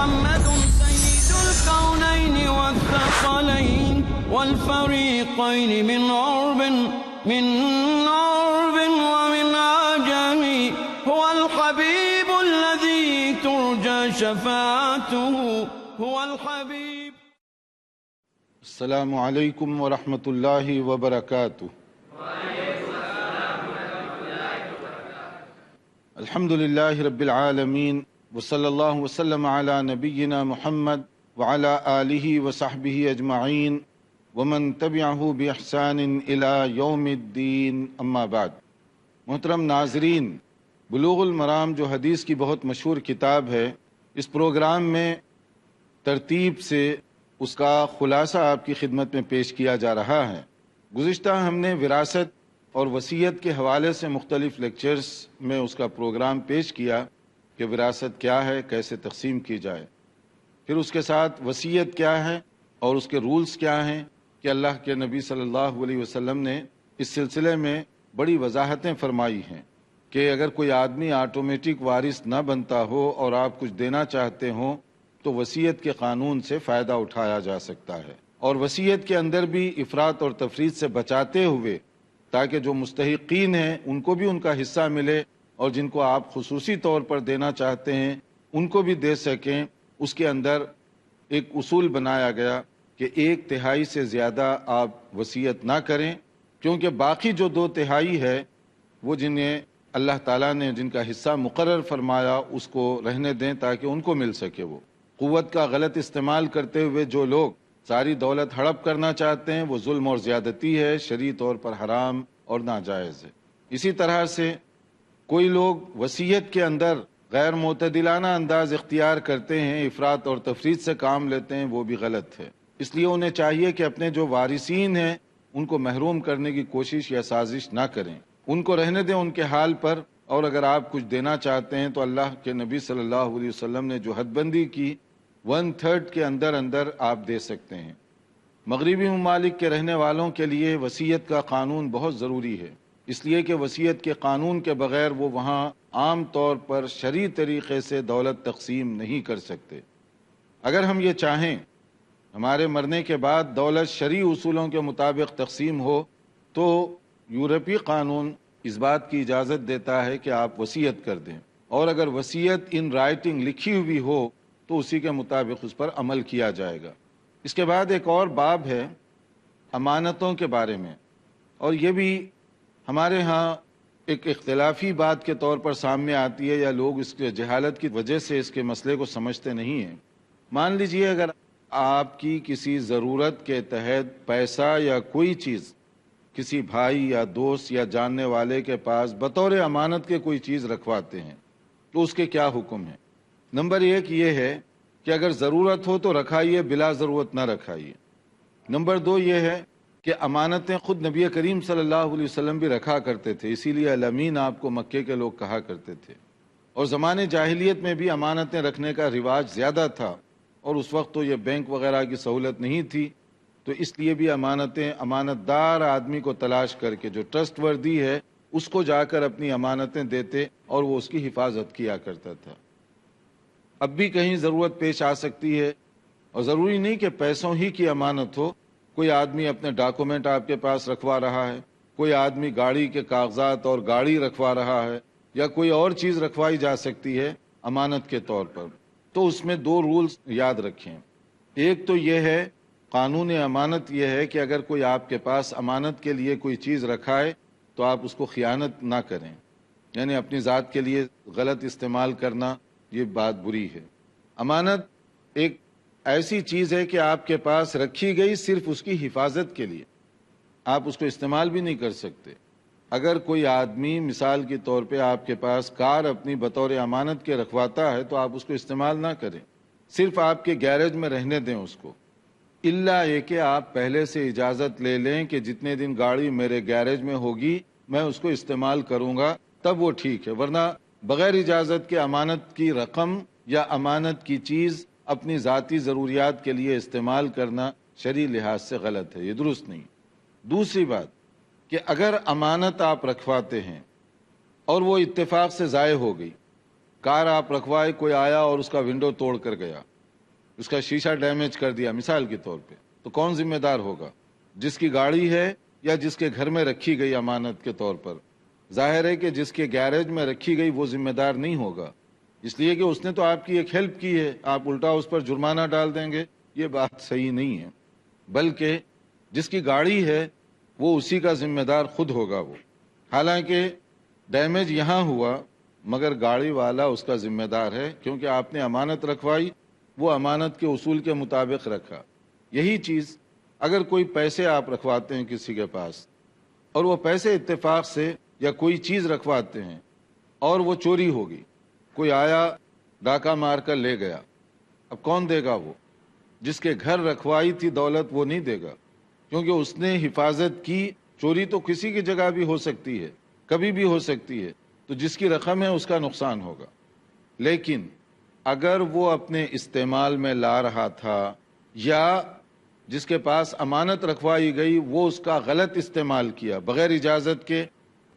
محمد سيد الكونين والثقلين والفريقين من عرب ومن عجم هو الحبيب الذي ترجى شفاعته هو الحبيب. السلام علیکم ورحمۃ اللہ وبرکاتہ. الحمد للہ رب العالمین وصلی اللہ وسلم علی نبینا محمد وعلی آلہ وصحبہ اجمعین ومن تبعہ باحسان الی یوم الدین، اما بعد. محترم ناظرین، بلوغ المرام جو حدیث کی بہت مشہور کتاب ہے، اس پروگرام میں ترتیب سے اس کا خلاصہ آپ کی خدمت میں پیش کیا جا رہا ہے. گزشتہ ہم نے وراثت اور وصیت کے حوالے سے مختلف لیکچرز میں اس کا پروگرام پیش کیا کہ وراثت کیا ہے، کیسے تقسیم کی جائے. پھر اس کے ساتھ وصیت کیا ہے اور اس کے رولز کیا ہیں کہ اللہ کے نبی صلی اللہ علیہ وسلم نے اس سلسلے میں بڑی وضاحتیں فرمائی ہیں کہ اگر کوئی آدمی آٹومیٹک وارث نہ بنتا ہو اور آپ کچھ دینا چاہتے ہوں تو وصیت کے قانون سے فائدہ اٹھایا جا سکتا ہے، اور وصیت کے اندر بھی افراط اور تفریط سے بچاتے ہوئے تاکہ جو مستحقین ہیں ان کو بھی ان کا حصہ ملے اور جن کو آپ خصوصی طور پر دینا چاہتے ہیں ان کو بھی دے سکیں. اس کے اندر ایک اصول بنایا گیا کہ 1/3 سے زیادہ آپ وصیت نہ کریں، کیونکہ باقی جو 2/3 ہے وہ جنہیں اللہ تعالیٰ نے جن کا حصہ مقرر فرمایا اس کو رہنے دیں تاکہ ان کو مل سکے. وہ قوت کا غلط استعمال کرتے ہوئے جو لوگ ساری دولت ہڑپ کرنا چاہتے ہیں وہ ظلم اور زیادتی ہے، شرعی طور پر حرام اور ناجائز ہے. اسی طرح سے کوئی لوگ وصیت کے اندر غیر معتدلانہ انداز اختیار کرتے ہیں، افراط اور تفریط سے کام لیتے ہیں، وہ بھی غلط ہے. اس لیے انہیں چاہیے کہ اپنے جو وارثین ہیں ان کو محروم کرنے کی کوشش یا سازش نہ کریں، ان کو رہنے دیں ان کے حال پر. اور اگر آپ کچھ دینا چاہتے ہیں تو اللہ کے نبی صلی اللہ علیہ وسلم نے جو حد بندی کی 1/3 کے اندر آپ دے سکتے ہیں. مغربی ممالک کے رہنے والوں کے لیے وصیت کا قانون بہت ضروری ہے، اس لیے کہ وصیت کے قانون کے بغیر وہ وہاں عام طور پر شرعی طریقے سے دولت تقسیم نہیں کر سکتے. اگر ہم یہ چاہیں ہمارے مرنے کے بعد دولت شرعی اصولوں کے مطابق تقسیم ہو تو یورپی قانون اس بات کی اجازت دیتا ہے کہ آپ وصیت کر دیں، اور اگر وصیت ان رائٹنگ لکھی ہوئی ہو تو اسی کے مطابق اس پر عمل کیا جائے گا. اس کے بعد ایک اور باب ہے امانتوں کے بارے میں، اور یہ بھی ہمارے ہاں ایک اختلافی بات کے طور پر سامنے آتی ہے، یا لوگ اس کے جہالت کی وجہ سے اس کے مسئلے کو سمجھتے نہیں ہیں. مان لیجئے اگر آپ کی کسی ضرورت کے تحت پیسہ یا کوئی چیز کسی بھائی یا دوست یا جاننے والے کے پاس بطور امانت کے کوئی چیز رکھواتے ہیں تو اس کے کیا حکم ہیں؟ نمبر 1 یہ ہے کہ اگر ضرورت ہو تو رکھائیے، بلا ضرورت نہ رکھائیے. نمبر 2 یہ ہے کہ امانتیں خود نبی کریم صلی اللہ علیہ وسلم بھی رکھا کرتے تھے، اسی لیے الامین آپ کو مکے کے لوگ کہا کرتے تھے. اور زمانے جاہلیت میں بھی امانتیں رکھنے کا رواج زیادہ تھا، اور اس وقت تو یہ بینک وغیرہ کی سہولت نہیں تھی، تو اس لیے بھی امانت دار آدمی کو تلاش کر کے جو ٹرسٹ وردی ہے اس کو جا کر اپنی امانتیں دیتے اور وہ اس کی حفاظت کیا کرتا تھا. اب بھی کہیں ضرورت پیش آ سکتی ہے، اور ضروری نہیں کہ پیسوں ہی کی امانت ہو. کوئی آدمی اپنے ڈاکومنٹ آپ کے پاس رکھوا رہا ہے، کوئی آدمی گاڑی کے کاغذات اور گاڑی رکھوا رہا ہے، یا کوئی اور چیز رکھوائی جا سکتی ہے امانت کے طور پر. تو اس میں 2 رولز یاد رکھیں. ایک تو یہ ہے، قانون امانت یہ ہے کہ اگر کوئی آپ کے پاس امانت کے لیے کوئی چیز رکھائے تو آپ اس کو خیانت نہ کریں، یعنی اپنی ذات کے لیے غلط استعمال کرنا یہ بات بری ہے. امانت ایک ایسی چیز ہے کہ آپ کے پاس رکھی گئی صرف اس کی حفاظت کے لیے، آپ اس کو استعمال بھی نہیں کر سکتے. اگر کوئی آدمی مثال کے طور پہ آپ کے پاس کار اپنی بطور امانت کے رکھواتا ہے تو آپ اس کو استعمال نہ کریں، صرف آپ کے گیرج میں رہنے دیں اس کو. الا یہ کہ آپ پہلے سے اجازت لے لیں کہ جتنے دن گاڑی میرے گیرج میں ہوگی میں اس کو استعمال کروں گا، تب وہ ٹھیک ہے. ورنہ بغیر اجازت کے امانت کی رقم یا امانت کی چیز اپنی ذاتی ضروریات کے لیے استعمال کرنا شرعی لحاظ سے غلط ہے، یہ درست نہیں. دوسری بات کہ اگر امانت آپ رکھواتے ہیں اور وہ اتفاق سے ضائع ہو گئی، کار آپ رکھوائے، کوئی آیا اور اس کا ونڈو توڑ کر گیا، اس کا شیشہ ڈیمیج کر دیا مثال کے طور پہ، تو کون ذمہ دار ہوگا؟ جس کی گاڑی ہے یا جس کے گھر میں رکھی گئی امانت کے طور پر؟ ظاہر ہے کہ جس کے گیرج میں رکھی گئی وہ ذمہ دار نہیں ہوگا، اس لیے کہ اس نے تو آپ کی ایک ہیلپ کی ہے، آپ الٹا اس پر جرمانہ ڈال دیں گے، یہ بات صحیح نہیں ہے۔ بلکہ جس کی گاڑی ہے وہ اسی کا ذمہ دار خود ہوگا وہ، حالانکہ ڈیمیج یہاں ہوا مگر گاڑی والا اس کا ذمہ دار ہے، کیونکہ آپ نے امانت رکھوائی، وہ امانت کے اصول کے مطابق رکھا۔ یہی چیز اگر کوئی پیسے آپ رکھواتے ہیں کسی کے پاس اور وہ پیسے اتفاق سے یا کوئی چیز رکھواتے ہیں اور وہ چوری ہوگی، کوئی آیا ڈاکہ مار کر لے گیا، اب کون دے گا؟ وہ جس کے گھر رکھوائی تھی دولت وہ نہیں دے گا، کیونکہ اس نے حفاظت کی۔ چوری تو کسی کی جگہ بھی ہو سکتی ہے، کبھی بھی ہو سکتی ہے، تو جس کی رقم ہے اس کا نقصان ہوگا۔ لیکن اگر وہ اپنے استعمال میں لا رہا تھا یا جس کے پاس امانت رکھوائی گئی وہ اس کا غلط استعمال کیا، بغیر اجازت کے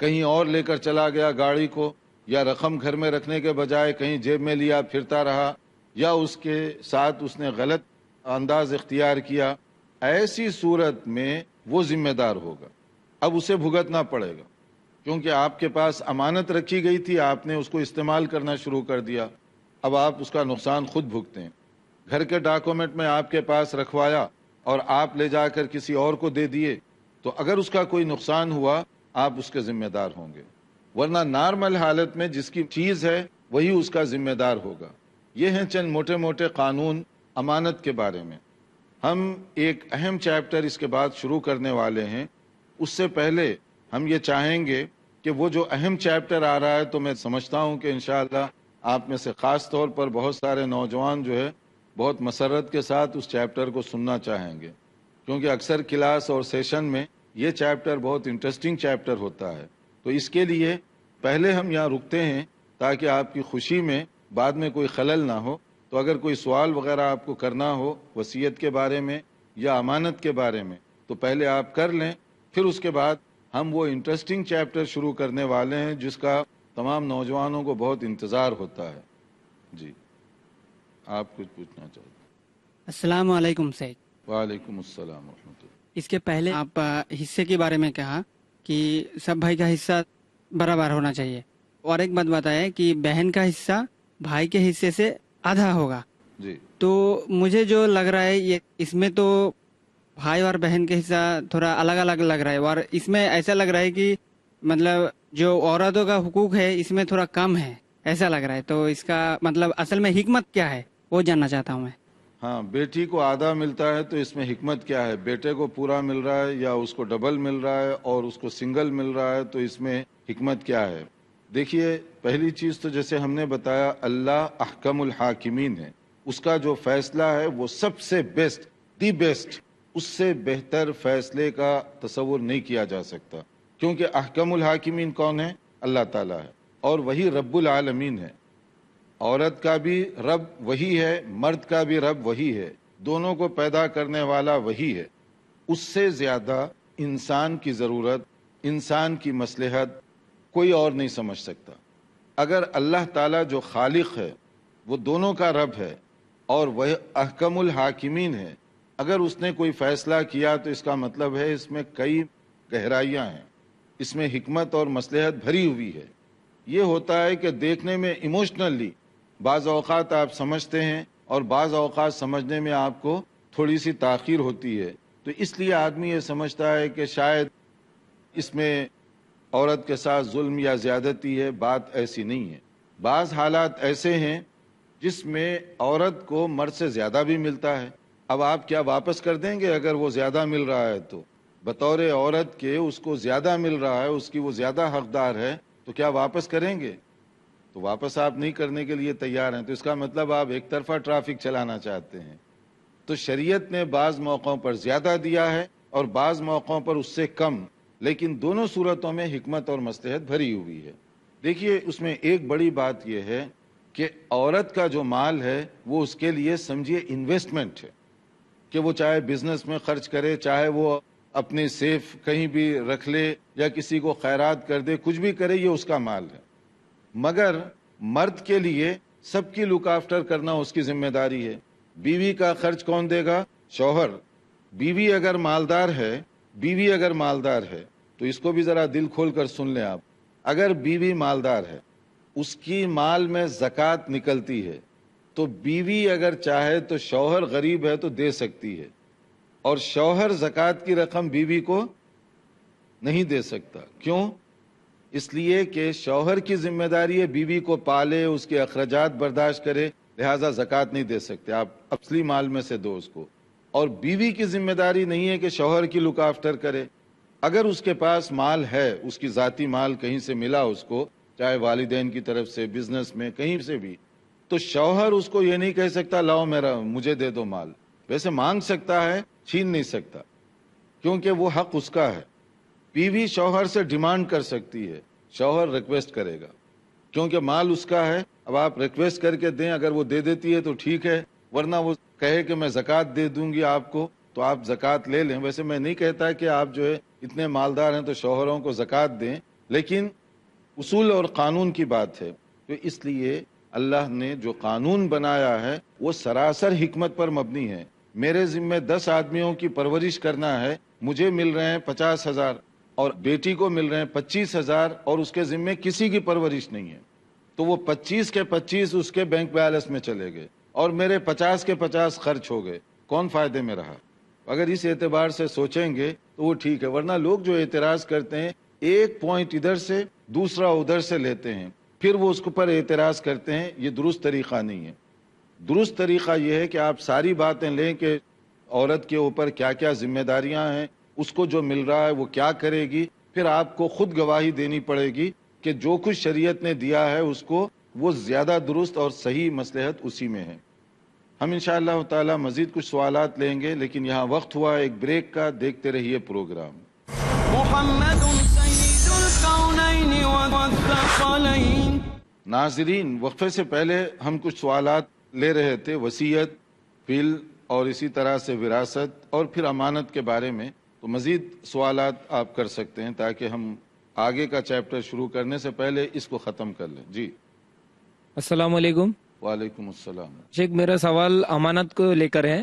کہیں اور لے کر چلا گیا گاڑی کو، یا رقم گھر میں رکھنے کے بجائے کہیں جیب میں لیا پھرتا رہا، یا اس کے ساتھ اس نے غلط انداز اختیار کیا، ایسی صورت میں وہ ذمہ دار ہوگا۔ اب اسے بھگتنا پڑے گا، کیونکہ آپ کے پاس امانت رکھی گئی تھی، آپ نے اس کو استعمال کرنا شروع کر دیا، اب آپ اس کا نقصان خود بھگتے ہیں۔ گھر کے ڈاکومنٹ میں آپ کے پاس رکھوایا اور آپ لے جا کر کسی اور کو دے دیے، تو اگر اس کا کوئی نقصان ہوا آپ اس کے ذمہ دار ہوں گے، ورنہ نارمل حالت میں جس کی چیز ہے وہی اس کا ذمہ دار ہوگا۔ یہ ہیں چند موٹے موٹے قانون امانت کے بارے میں۔ ہم ایک اہم چیپٹر اس کے بعد شروع کرنے والے ہیں، اس سے پہلے ہم یہ چاہیں گے کہ وہ جو اہم چیپٹر آ رہا ہے، تو میں سمجھتا ہوں کہ انشاءاللہ آپ میں سے خاص طور پر بہت سارے نوجوان جو ہے بہت مسرت کے ساتھ اس چیپٹر کو سننا چاہیں گے، کیونکہ اکثر کلاس اور سیشن میں یہ چیپٹر بہت انٹرسٹنگ چیپٹر ہوتا ہے۔ تو اس کے لیے پہلے ہم یہاں رکتے ہیں تاکہ آپ کی خوشی میں بعد میں کوئی خلل نہ ہو۔ تو اگر کوئی سوال وغیرہ آپ کو کرنا ہو وصیت کے بارے میں یا امانت کے بارے میں تو پہلے آپ کر لیں، پھر اس کے بعد ہم وہ انٹرسٹنگ چیپٹر شروع کرنے والے ہیں جس کا تمام نوجوانوں کو بہت انتظار ہوتا ہے۔ جی آپ کچھ پوچھنا چاہتے ہیں؟ السلام علیکم سید۔ وعلیکم السلام ورحمۃ اللہ۔ اس کے پہلے آپ حصے کے بارے میں کہا کہ سب بھائی کا حصہ برابر ہونا چاہیے، اور ایک بات بتایا کہ بہن کا حصہ بھائی کے حصے سے آدھا ہوگا۔ جی تو مجھے جو لگ رہا ہے یہ اس میں تو بھائی اور بہن کے حصہ تھوڑا الگ الگ لگ رہا ہے، اور اس میں ایسا لگ رہا ہے کہ مطلب جو عورتوں کا حقوق ہے اس میں تھوڑا کم ہے ایسا لگ رہا ہے۔ تو اس کا مطلب اصل میں حکمت کیا ہے وہ جاننا چاہتا ہوں میں۔ ہاں، بیٹی کو آدھا ملتا ہے تو اس میں حکمت کیا ہے؟ بیٹے کو پورا مل رہا ہے یا اس کو ڈبل مل رہا ہے اور اس کو سنگل مل رہا ہے، تو اس میں حکمت کیا ہے؟ دیکھیے، پہلی چیز تو جیسے ہم نے بتایا اللہ احکم الحاکمین ہے، اس کا جو فیصلہ ہے وہ سب سے بیسٹ، دی بیسٹ، اس سے بہتر فیصلے کا تصور نہیں کیا جا سکتا، کیونکہ احکم الحاکمین کون ہے؟ اللہ تعالیٰ ہے، اور وہی رب العالمین ہے۔ عورت کا بھی رب وہی ہے، مرد کا بھی رب وہی ہے، دونوں کو پیدا کرنے والا وہی ہے۔ اس سے زیادہ انسان کی ضرورت، انسان کی مصلحت کوئی اور نہیں سمجھ سکتا۔ اگر اللہ تعالیٰ جو خالق ہے وہ دونوں کا رب ہے اور وہ احکم الحاکمین ہے، اگر اس نے کوئی فیصلہ کیا تو اس کا مطلب ہے اس میں کئی گہرائیاں ہیں، اس میں حکمت اور مصلحت بھری ہوئی ہے۔ یہ ہوتا ہے کہ دیکھنے میں ایموشنلی بعض اوقات آپ سمجھتے ہیں اور بعض اوقات سمجھنے میں آپ کو تھوڑی سی تاخیر ہوتی ہے، تو اس لیے آدمی یہ سمجھتا ہے کہ شاید اس میں عورت کے ساتھ ظلم یا زیادتی ہے۔ بات ایسی نہیں ہے۔ بعض حالات ایسے ہیں جس میں عورت کو مرد سے زیادہ بھی ملتا ہے، اب آپ کیا واپس کر دیں گے؟ اگر وہ زیادہ مل رہا ہے تو بطور عورت کے اس کو زیادہ مل رہا ہے، اس کی وہ زیادہ حقدار ہے، تو کیا واپس کریں گے؟ تو واپس آپ نہیں کرنے کے لیے تیار ہیں، تو اس کا مطلب آپ ایک طرفہ ٹریفک چلانا چاہتے ہیں۔ تو شریعت نے بعض موقعوں پر زیادہ دیا ہے اور بعض موقعوں پر اس سے کم، لیکن دونوں صورتوں میں حکمت اور مصلحت بھری ہوئی ہے۔ دیکھیے، اس میں ایک بڑی بات یہ ہے کہ عورت کا جو مال ہے وہ اس کے لیے سمجھیے انویسٹمنٹ ہے، کہ وہ چاہے بزنس میں خرچ کرے، چاہے وہ اپنے سیف کہیں بھی رکھ لے یا کسی کو خیرات کر دے، کچھ بھی کرے، یہ اس کا مال ہے۔ مگر مرد کے لیے سب کی لک آفٹر کرنا اس کی ذمہ داری ہے۔ بیوی کا خرچ کون دے گا؟ شوہر. بیوی اگر مالدار ہے تو اس کو بھی ذرا دل کھول کر سن لیں آپ. اگر بیوی مالدار ہے، اس کی مال میں زکوٰۃ نکلتی ہے، تو بیوی اگر چاہے تو شوہر غریب ہے تو دے سکتی ہے، اور شوہر زکوٰۃ کی رقم بیوی کو نہیں دے سکتا. کیوں؟ اس لیے کہ شوہر کی ذمہ داری ہے بیوی کو پالے، اس کے اخراجات برداشت کرے، لہٰذا زکوٰۃ نہیں دے سکتے، آپ اصلی مال میں سے دو اس کو. اور بیوی کی ذمہ داری نہیں ہے کہ شوہر کی لک آفٹر کرے. اگر اس کے پاس مال ہے، اس کی ذاتی مال کہیں سے ملا اس کو، چاہے والدین کی طرف سے، بزنس میں، کہیں سے بھی، تو شوہر اس کو یہ نہیں کہہ سکتا لاؤ مجھے دے دو مال. ویسے مانگ سکتا ہے، چھین نہیں سکتا، کیونکہ وہ حق اس کا ہے. بیوی شوہر سے ڈیمانڈ کر سکتی ہے، شوہر ریکویسٹ کرے گا، کیونکہ مال اس کا ہے. اب آپ ریکویسٹ کر کے دیں، اگر وہ دے دیتی ہے تو ٹھیک ہے، ورنہ وہ کہے کہ میں زکوٰۃ دے دوں گی آپ کو تو آپ زکوٰۃ لے لیں. ویسے میں نہیں کہتا کہ آپ جو ہے اتنے مالدار ہیں تو شوہروں کو زکوٰۃ دیں، لیکن اصول اور قانون کی بات ہے. تو اس لیے اللہ نے جو قانون بنایا ہے وہ سراسر حکمت پر مبنی ہے. میرے ذمہ 10 آدمیوں کی پرورش کرنا ہے، مجھے مل رہے ہیں 50,000 اور بیٹی کو مل رہے ہیں 25,000، اور اس کے ذمہ کسی کی پرورش نہیں ہے، تو وہ 25 کے 25 اس کے بینک بیلنس میں چلے گئے اور میرے 50 کے 50 خرچ ہو گئے. کون فائدے میں رہا؟ اگر اس اعتبار سے سوچیں گے تو وہ ٹھیک ہے. ورنہ لوگ جو اعتراض کرتے ہیں، ایک پوائنٹ ادھر سے دوسرا ادھر سے لیتے ہیں، پھر وہ اس کے اوپر اعتراض کرتے ہیں، یہ درست طریقہ نہیں ہے. درست طریقہ یہ ہے کہ آپ ساری باتیں لیں کہ عورت کے اوپر کیا کیا ذمہ داریاں ہیں، اس کو جو مل رہا ہے وہ کیا کرے گی، پھر آپ کو خود گواہی دینی پڑے گی کہ جو کچھ شریعت نے دیا ہے اس کو، وہ زیادہ درست اور صحیح مصلحت اسی میں ہے. ہم انشاءاللہ تعالی مزید کچھ سوالات لیں گے، لیکن یہاں وقت ہوا ایک بریک کا. دیکھتے رہیے پروگرام. محمد سید الکونین والثقلین. ناظرین، وقفے سے پہلے ہم کچھ سوالات لے رہے تھے، وصیت، فیل اور اسی طرح سے وراثت اور پھر امانت کے بارے میں. تو مزید سوالات آپ کر سکتے ہیں تاکہ ہم آگے کا چیپٹر شروع کرنے سے پہلے اس کو ختم کر لیں. جی. السلام علیکم. وعلیکم السلام. شیخ، میرا سوال امانت کو لے کر ہے.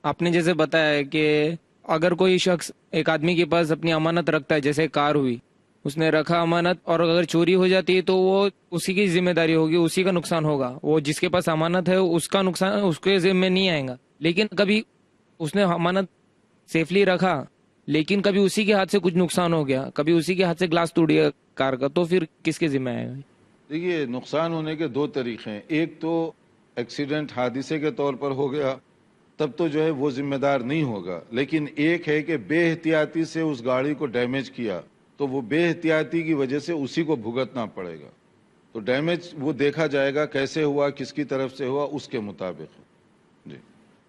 آپ نے جیسے بتایا ہے کہ اگر کوئی شخص ایک آدمی کے پاس اپنی امانت رکھتا ہے، جیسے کار ہوئی، اس نے رکھا امانت، اور اگر چوری ہو جاتی ہے تو وہ اسی کی ذمہ داری ہوگی، اسی کا نقصان ہوگا. وہ جس کے پاس امانت ہے اس کا نقصان اس کے ذمہ نہیں آئے گا. لیکن کبھی اس نے امانت سیفلی رکھا، لیکن کبھی اسی کے ہاتھ سے کچھ نقصان ہو گیا، کبھی اسی کے ہاتھ سے گلاس ٹوٹ گیا کار کا، تو پھر کس کے ذمہ آئے گا؟ دیکھیے، نقصان ہونے کے دو طریقے ہیں. ایک تو ایکسیڈنٹ، حادثے کے طور پر ہو گیا، تب تو جو ہے وہ ذمہ دار نہیں ہوگا. لیکن ایک ہے کہ بے احتیاطی سے اس گاڑی کو ڈیمیج کیا، تو وہ بے احتیاطی کی وجہ سے اسی کو بھگتنا پڑے گا. تو ڈیمیج وہ دیکھا جائے گا کیسے ہوا، کس کی طرف سے ہوا، اس کے مطابق. جی.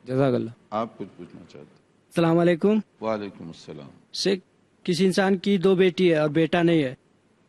جزاک اللہ. آپ کچھ پوچھنا چاہتے ہیں؟ السلام علیکم. وعلیکم السلام. شیخ، کسی انسان کی 2 بیٹی ہے اور بیٹا نہیں ہے،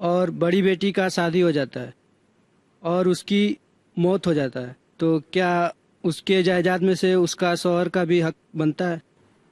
اور بڑی بیٹی کا شادی ہو جاتا ہے اور اس کی موت ہو جاتا ہے، تو کیا اس کے جائیداد میں سے اس کا شوہر کا بھی حق بنتا ہے؟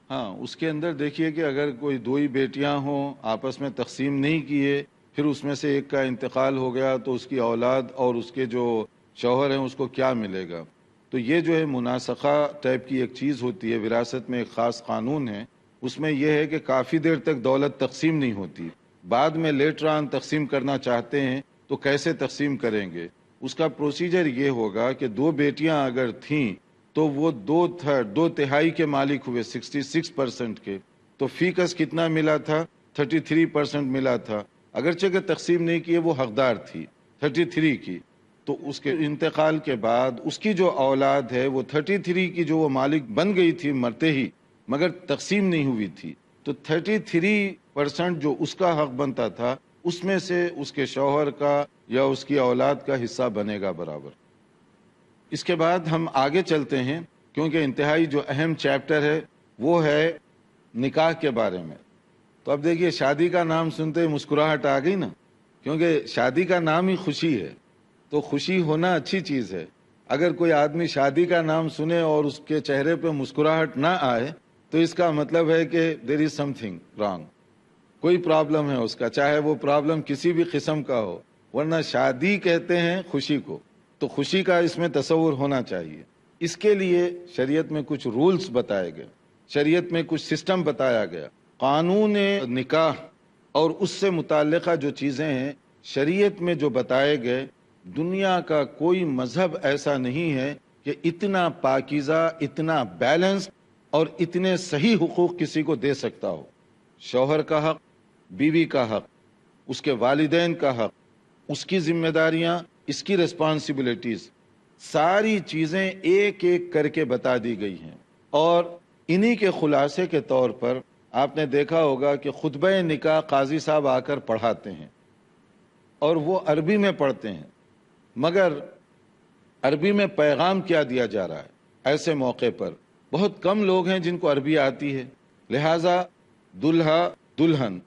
ہاں، اس کے اندر دیکھیے کہ اگر کوئی 2 ہی بیٹیاں ہوں، آپس میں تقسیم نہیں کیے، پھر اس میں سے ایک کا انتقال ہو گیا، تو اس کی اولاد اور اس کے جو شوہر ہیں اس کو کیا ملے گا. تو یہ جو ہے مناسخہ ٹائپ کی ایک چیز ہوتی ہے. وراثت میں ایک خاص قانون ہے، اس میں یہ ہے کہ کافی دیر تک دولت تقسیم نہیں ہوتی، بعد میں لیٹر آن تقسیم کرنا چاہتے ہیں تو کیسے تقسیم کریں گے. اس کا پروسیجر یہ ہوگا کہ 2 بیٹیاں اگر تھیں تو وہ 2 تہائی کے مالک ہوئے، 66% کے. تو فی کس کتنا ملا تھا؟ 33% ملا تھا. اگرچہ کہ تقسیم نہیں کیے، وہ حقدار تھی 33 کی. تو اس کے انتقال کے بعد اس کی جو اولاد ہے وہ 33 کی جو وہ مالک بن گئی تھی مرتے ہی، مگر تقسیم نہیں ہوئی تھی، تو 33% جو اس کا حق بنتا تھا اس میں سے اس کے شوہر کا یا اس کی اولاد کا حصہ بنے گا برابر. اس کے بعد ہم آگے چلتے ہیں، کیونکہ انتہائی جو اہم چیپٹر ہے وہ ہے نکاح کے بارے میں. تو اب دیکھیے، شادی کا نام سنتے ہی مسکراہٹ آ گئی نا، کیونکہ شادی کا نام ہی خوشی ہے، تو خوشی ہونا اچھی چیز ہے. اگر کوئی آدمی شادی کا نام سنے اور اس کے چہرے پہ مسکراہٹ نہ آئے تو اس کا مطلب ہے کہ دیر از سم تھنگ رانگ، کوئی پرابلم ہے اس کا، چاہے وہ پرابلم کسی بھی قسم کا ہو. ورنہ شادی کہتے ہیں خوشی کو، تو تو خوشی کا اس میں تصور ہونا چاہیے. اس کے لیے شریعت میں کچھ رولز بتائے گئے, شریعت میں کچھ سسٹم بتایا گیا. قانون نکاح اور اس سے متعلقہ جو چیزیں ہیں شریعت میں جو بتائے گئے, دنیا کا کوئی مذہب ایسا نہیں ہے کہ اتنا پاکیزہ, اتنا بیلنس اور اتنے صحیح حقوق کسی کو دے سکتا ہو. شوہر کا حق, بیوی کا حق, اس کے والدین کا حق, اس کی ذمہ داریاں, اس کی ریسپانسبلٹیز, ساری چیزیں ایک ایک کر کے بتا دی گئی ہیں. اور انہی کے خلاصے کے طور پر آپ نے دیکھا ہوگا کہ خطبہ نکاح قاضی صاحب آ کر پڑھاتے ہیں اور وہ عربی میں پڑھتے ہیں, مگر عربی میں پیغام کیا دیا جا رہا ہے. ایسے موقع پر بہت کم لوگ ہیں جن کو عربی آتی ہے, لہٰذا دلہا دلہن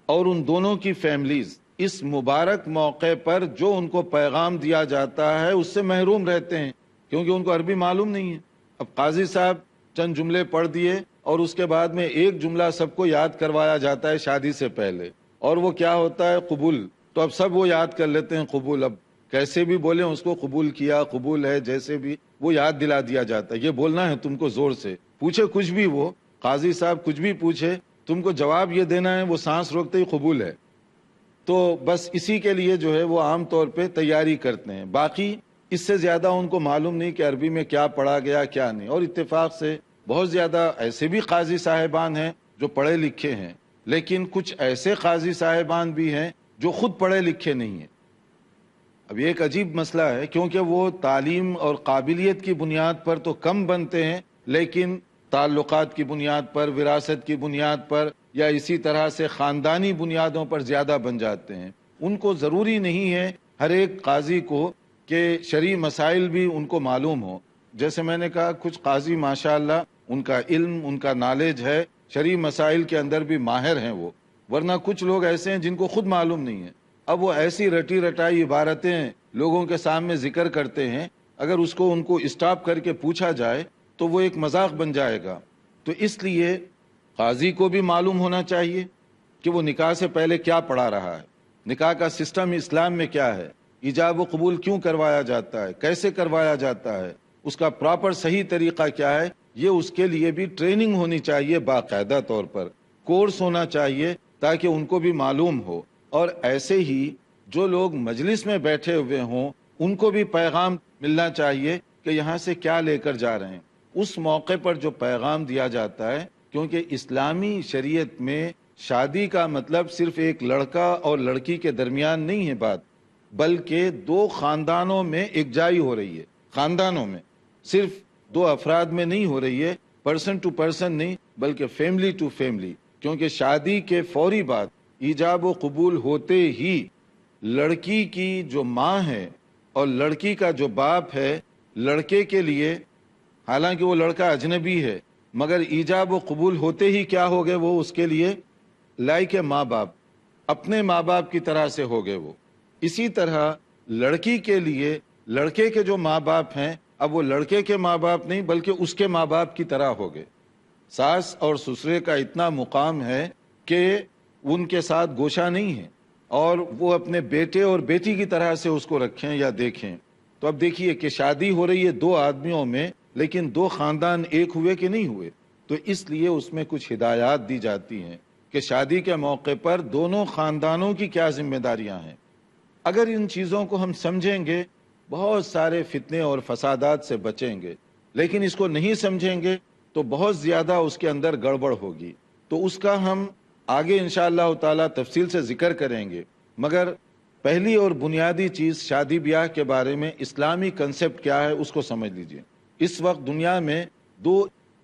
اور ان دونوں کی فیملیز اس مبارک موقع پر جو ان کو پیغام دیا جاتا ہے اس سے محروم رہتے ہیں کیونکہ ان کو عربی معلوم نہیں ہے. اب قاضی صاحب چند جملے پڑھ دیے اور اس کے بعد میں ایک جملہ سب کو یاد کروایا جاتا ہے شادی سے پہلے, اور وہ کیا ہوتا ہے, قبول. تو اب سب وہ یاد کر لیتے ہیں قبول, اب کیسے بھی بولیں اس کو, قبول کیا, قبول ہے, جیسے بھی وہ یاد دلا دیا جاتا ہے. یہ بولنا ہے تم کو زور سے, پوچھے کچھ بھی, وہ قاضی صاحب کچھ بھی پوچھے تم کو جواب یہ دینا ہے, وہ سانس روکتے ہی قبول ہے. تو بس اسی کے لیے جو ہے وہ عام طور پہ تیاری کرتے ہیں, باقی اس سے زیادہ ان کو معلوم نہیں کہ عربی میں کیا پڑھا گیا کیا نہیں. اور اتفاق سے بہت زیادہ ایسے بھی قاضی صاحبان ہیں جو پڑھے لکھے ہیں, لیکن کچھ ایسے قاضی صاحبان بھی ہیں جو خود پڑھے لکھے نہیں ہیں. اب یہ ایک عجیب مسئلہ ہے کیونکہ وہ تعلیم اور قابلیت کی بنیاد پر تو کم بنتے ہیں, لیکن تعلقات کی بنیاد پر, وراثت کی بنیاد پر, یا اسی طرح سے خاندانی بنیادوں پر زیادہ بن جاتے ہیں. ان کو ضروری نہیں ہے ہر ایک قاضی کو کہ شرعی مسائل بھی ان کو معلوم ہو. جیسے میں نے کہا کچھ قاضی ماشاءاللہ ان کا علم, ان کا نالج ہے, شرعی مسائل کے اندر بھی ماہر ہیں وہ, ورنہ کچھ لوگ ایسے ہیں جن کو خود معلوم نہیں ہے. اب وہ ایسی رٹی رٹائی عبارتیں لوگوں کے سامنے ذکر کرتے ہیں, اگر اس کو ان کو اسٹاپ کر کے پوچھا جائے تو وہ ایک مذاق بن جائے گا. تو اس لیے قاضی کو بھی معلوم ہونا چاہیے کہ وہ نکاح سے پہلے کیا پڑھا رہا ہے, نکاح کا سسٹم اسلام میں کیا ہے, ایجاب و قبول کیوں کروایا جاتا ہے, کیسے کروایا جاتا ہے, اس کا پراپر صحیح طریقہ کیا ہے. یہ اس کے لیے بھی ٹریننگ ہونی چاہیے, باقاعدہ طور پر کورس ہونا چاہیے تاکہ ان کو بھی معلوم ہو. اور ایسے ہی جو لوگ مجلس میں بیٹھے ہوئے ہوں ان کو بھی پیغام ملنا چاہیے کہ یہاں سے کیا لے کر جا رہے ہیں. اس موقع پر جو پیغام دیا جاتا ہے, کیونکہ اسلامی شریعت میں شادی کا مطلب صرف ایک لڑکا اور لڑکی کے درمیان نہیں ہے بات, بلکہ دو خاندانوں میں یکجائی ہو رہی ہے. خاندانوں میں, صرف دو افراد میں نہیں ہو رہی ہے, پرسن ٹو پرسن نہیں بلکہ فیملی ٹو فیملی. کیونکہ شادی کے فوری بعد ایجاب و قبول ہوتے ہی لڑکی کی جو ماں ہے اور لڑکی کا جو باپ ہے, لڑکے کے لیے حالانکہ وہ لڑکا اجنبی ہے مگر ایجاب و قبول ہوتے ہی کیا ہو گئے, وہ اس کے لیے لائق ماں باپ, اپنے ماں باپ کی طرح سے ہو گئے وہ. اسی طرح لڑکی کے لیے لڑکے کے جو ماں باپ ہیں اب وہ لڑکے کے ماں باپ نہیں بلکہ اس کے ماں باپ کی طرح ہو گئے. ساس اور سسرے کا اتنا مقام ہے کہ ان کے ساتھ گوشہ نہیں ہے اور وہ اپنے بیٹے اور بیٹی کی طرح سے اس کو رکھیں یا دیکھیں. تو اب دیکھیے کہ شادی ہو رہی ہے دو آدمیوں میں, لیکن دو خاندان ایک ہوئے کہ نہیں ہوئے. تو اس لیے اس میں کچھ ہدایات دی جاتی ہیں کہ شادی کے موقع پر دونوں خاندانوں کی کیا ذمہ داریاں ہیں. اگر ان چیزوں کو ہم سمجھیں گے بہت سارے فتنے اور فسادات سے بچیں گے, لیکن اس کو نہیں سمجھیں گے تو بہت زیادہ اس کے اندر گڑبڑ ہوگی. تو اس کا ہم آگے انشاءاللہ تعالی تفصیل سے ذکر کریں گے. مگر پہلی اور بنیادی چیز شادی بیاہ کے بارے میں اسلامی کنسپٹ کیا ہے اس کو سمجھ لیجئے. اس وقت دنیا میں دو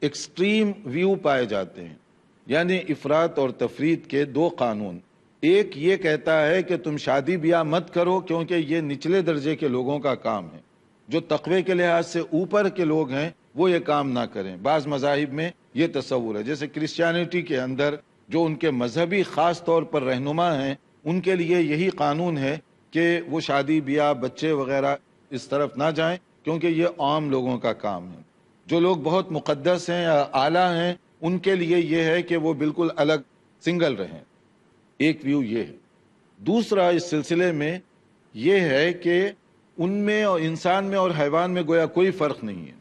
ایکسٹریم ویو پائے جاتے ہیں, یعنی افراط اور تفریط کے دو قانون. ایک یہ کہتا ہے کہ تم شادی بیاہ مت کرو کیونکہ یہ نچلے درجے کے لوگوں کا کام ہے, جو تقوی کے لحاظ سے اوپر کے لوگ ہیں وہ یہ کام نہ کریں. بعض مذاہب میں یہ تصور ہے, جیسے کرسچینٹی کے اندر جو ان کے مذہبی خاص طور پر رہنما ہیں ان کے لیے یہی قانون ہے کہ وہ شادی بیاہ بچے وغیرہ اس طرف نہ جائیں کیونکہ یہ عام لوگوں کا کام ہے. جو لوگ بہت مقدس ہیں یا اعلیٰ ہیں ان کے لیے یہ ہے کہ وہ بالکل الگ سنگل رہیں. ایک ویو یہ ہے. دوسرا اس سلسلے میں یہ ہے کہ ان میں اور انسان میں اور حیوان میں گویا کوئی فرق نہیں ہے.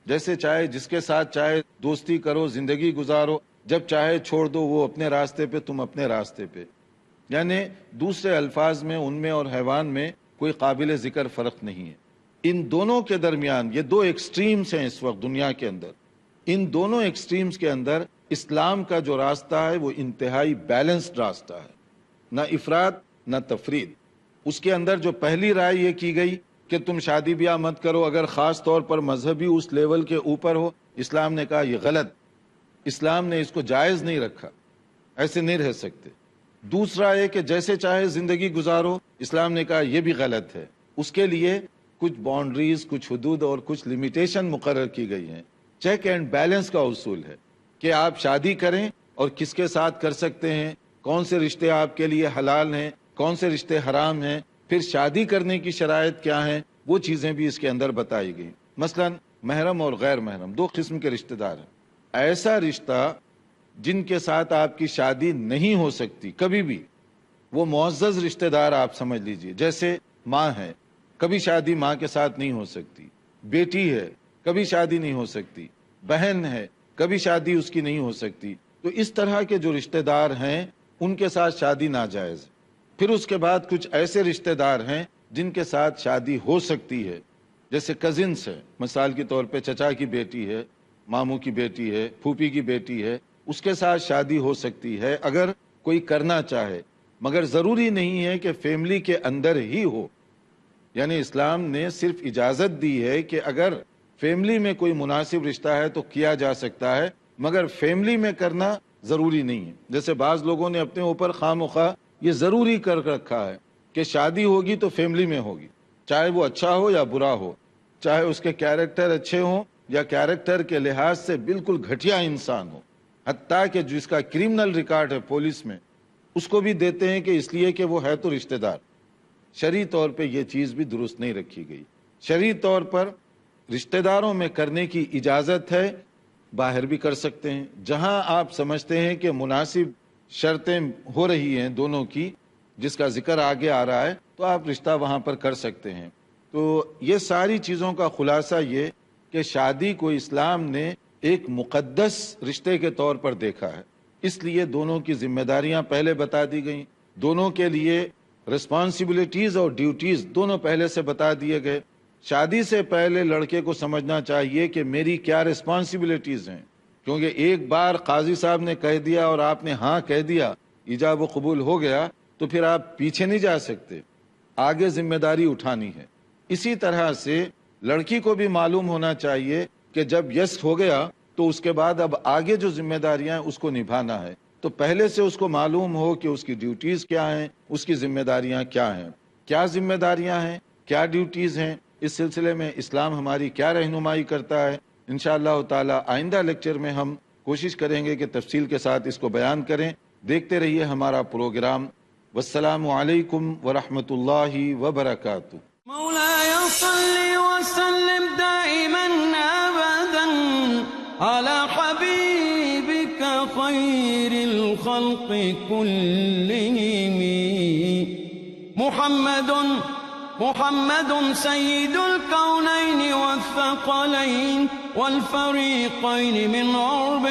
جیسے چاہے جس کے ساتھ چاہے دوستی کرو، زندگی گزارو، جب چاہے چھوڑ دو، وہ اپنے راستے پہ، تم اپنے راستے پہ. یعنی دوسرے الفاظ میں ان میں اور حیوان میں کوئی قابل ذکر فرق نہیں ہے. ان دونوں کے درمیان یہ دو ایکسٹریمز ہیں اس وقت دنیا کے اندر. ان دونوں ایکسٹریمز کے اندر اسلام کا جو راستہ ہے وہ انتہائی بیلنسڈ راستہ ہے، نہ افراد نہ تفرید. اس کے اندر جو پہلی رائے یہ کی گئی کہ تم شادی بیاہ مت کرو اگر خاص طور پر مذہبی اس لیول کے اوپر ہو، اسلام نے کہا یہ غلط، اسلام نے اس کو جائز نہیں رکھا، ایسے نہیں رہ سکتے. دوسرا ہے کہ جیسے چاہے زندگی گزارو، اسلام نے کہا یہ بھی غلط ہے. اس کے لیے کچھ باؤنڈریز، کچھ حدود اور کچھ لمیٹیشن مقرر کی گئی ہیں. چیک اینڈ بیلنس کا اصول ہے کہ آپ شادی کریں اور کس کے ساتھ کر سکتے ہیں، کون سے رشتے آپ کے لیے حلال ہیں، کون سے رشتے حرام ہیں، پھر شادی کرنے کی شرائط کیا ہیں، وہ چیزیں بھی اس کے اندر بتائی گئی. مثلا محرم اور غیر محرم دو قسم کے رشتے دار ہیں. ایسا رشتہ جن کے ساتھ آپ کی شادی نہیں ہو سکتی کبھی بھی، وہ معزز رشتے دار آپ سمجھ لیجئے. جیسے ماں ہے، کبھی شادی ماں کے ساتھ نہیں ہو سکتی. بیٹی ہے، کبھی شادی نہیں ہو سکتی. بہن ہے، کبھی شادی اس کی نہیں ہو سکتی. تو اس طرح کے جو رشتے دار ہیں ان کے ساتھ شادی ناجائز. پھر اس کے بعد کچھ ایسے رشتے دار ہیں جن کے ساتھ شادی ہو سکتی ہے، جیسے کزنس ہے. مثال کے طور پہ چچا کی بیٹی ہے، ماموں کی بیٹی ہے، پھوپھی کی بیٹی ہے، اس کے ساتھ شادی ہو سکتی ہے اگر کوئی کرنا چاہے، مگر ضروری نہیں ہے کہ فیملی کے اندر ہی ہو. یعنی اسلام نے صرف اجازت دی ہے کہ اگر فیملی میں کوئی مناسب رشتہ ہے تو کیا جا سکتا ہے، مگر فیملی میں کرنا ضروری نہیں ہے. جیسے بعض لوگوں نے اپنے اوپر خواہ مخواہ یہ ضروری کر رکھا ہے کہ شادی ہوگی تو فیملی میں ہوگی، چاہے وہ اچھا ہو یا برا ہو، چاہے اس کے کیریکٹر اچھے ہوں یا کیریکٹر کے لحاظ سے بالکل گھٹیا انسان ہو. حتیٰ کہ جس کا کرمنل ریکارڈ ہے پولیس میں، اس کو بھی دیتے ہیں کہ اس لیے کہ وہ ہے تو رشتہ دار. شرعی طور پہ یہ چیز بھی درست نہیں رکھی گئی. شرعی طور پر رشتہ داروں میں کرنے کی اجازت ہے، باہر بھی کر سکتے ہیں. جہاں آپ سمجھتے ہیں کہ مناسب شرطیں ہو رہی ہیں دونوں کی، جس کا ذکر آگے آ رہا ہے، تو آپ رشتہ وہاں پر کر سکتے ہیں. تو یہ ساری چیزوں کا خلاصہ یہ کہ شادی کو اسلام نے ایک مقدس رشتے کے طور پر دیکھا ہے. اس لیے دونوں کی ذمہ داریاں پہلے بتا دی گئیں، دونوں کے لیے رسپانسبلٹیز اور ڈیوٹیز دونوں پہلے سے بتا دیے گئے. شادی سے پہلے لڑکے کو سمجھنا چاہیے کہ میری کیا رسپانسبلٹیز ہیں، کیونکہ ایک بار قاضی صاحب نے کہہ دیا اور آپ نے ہاں کہہ دیا، ایجاب و قبول ہو گیا، تو پھر آپ پیچھے نہیں جا سکتے، آگے ذمہ داری اٹھانی ہے. اسی طرح سے لڑکی کو بھی معلوم ہونا چاہیے کہ جب یس ہو گیا تو اس کے بعد اب آگے جو ذمہ داریاں ہیں اس کو نبھانا ہے. تو پہلے سے اس کو معلوم ہو کہ اس کی ڈیوٹیز کیا ہیں، اس کی ذمہ داریاں کیا ہیں، کیا ذمہ داریاں ہیں، کیا ڈیوٹیز ہیں. اس سلسلے میں اسلام ہماری کیا رہنمائی کرتا ہے، انشاءاللہ تعالی آئندہ لیکچر میں ہم کوشش کریں گے کہ تفصیل کے ساتھ اس کو بیان کریں. دیکھتے رہیے ہمارا پروگرام. والسلام علیکم ورحمۃ اللہ وبرکاتہ. مولاي صل وسلم دائما أبدا على حبيبك خير الخلق كلهم محمد سيد الكونين والثقلين والفريقين من عرب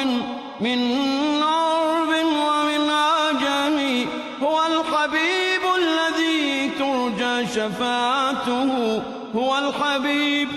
ومن عجم هو الحبيب الذي ترجى شفاعته هو الحبيب